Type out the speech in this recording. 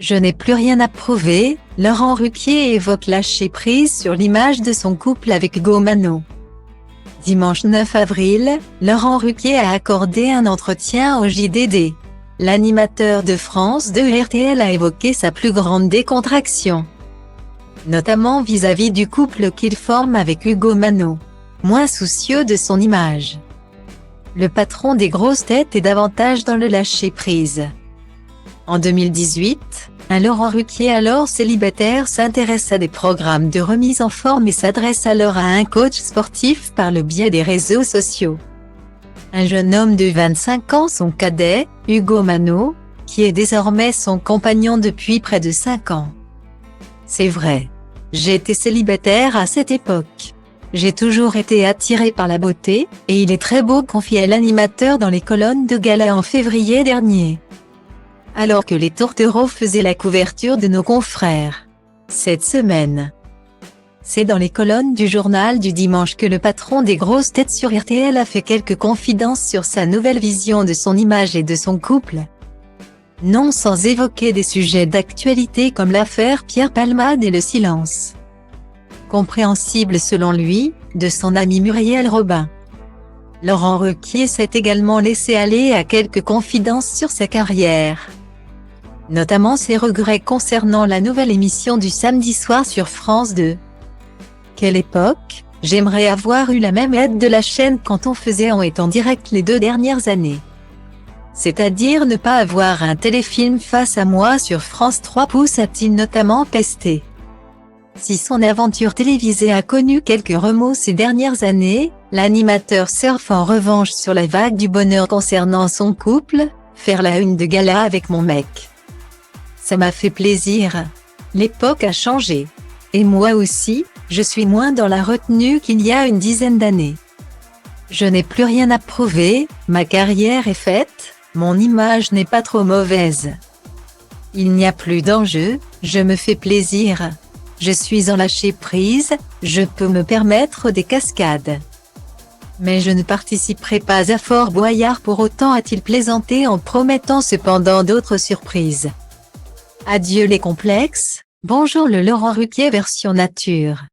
Je n'ai plus rien à prouver, Laurent Ruquier évoque lâcher prise sur l'image de son couple avec Hugo Mano. Dimanche 9 avril, Laurent Ruquier a accordé un entretien au JDD. L'animateur de France 2 RTL a évoqué sa plus grande décontraction, notamment vis-à-vis du couple qu'il forme avec Hugo Mano, moins soucieux de son image. Le patron des grosses têtes est davantage dans le lâcher-prise. En 2018, un Laurent Ruquier alors célibataire s'intéresse à des programmes de remise en forme et s'adresse alors à un coach sportif par le biais des réseaux sociaux. Un jeune homme de 25 ans, son cadet, Hugo Mano, qui est désormais son compagnon depuis près de 5 ans. C'est vrai. J'ai été célibataire à cette époque. J'ai toujours été attiré par la beauté, et il est très beau, confiait l'animateur dans les colonnes de gala en février dernier, alors que les tourtereaux faisaient la couverture de nos confrères cette semaine. C'est dans les colonnes du journal du dimanche que le patron des grosses têtes sur RTL a fait quelques confidences sur sa nouvelle vision de son image et de son couple. Non sans évoquer des sujets d'actualité comme l'affaire Pierre Palmade et le silence compréhensible selon lui, de son ami Muriel Robin. Laurent Ruquier s'est également laissé aller à quelques confidences sur sa carrière, notamment ses regrets concernant la nouvelle émission du samedi soir sur France 2. Quelle époque, j'aimerais avoir eu la même aide de la chaîne quand on faisait en étant direct les 2 dernières années. C'est-à-dire ne pas avoir un téléfilm face à moi sur France 3 pouces, a-t-il notamment pesté. Si son aventure télévisée a connu quelques remous ces dernières années, l'animateur surfe en revanche sur la vague du bonheur concernant son couple, faire la une de gala avec mon mec. Ça m'a fait plaisir. L'époque a changé. Et moi aussi, je suis moins dans la retenue qu'il y a une dizaine d'années. Je n'ai plus rien à prouver, ma carrière est faite, mon image n'est pas trop mauvaise. Il n'y a plus d'enjeu, je me fais plaisir. Je suis en lâcher prise, je peux me permettre des cascades. Mais je ne participerai pas à Fort Boyard pour autant, a-t-il plaisanté en promettant cependant d'autres surprises. Adieu les complexes, bonjour le Laurent Ruquier version nature.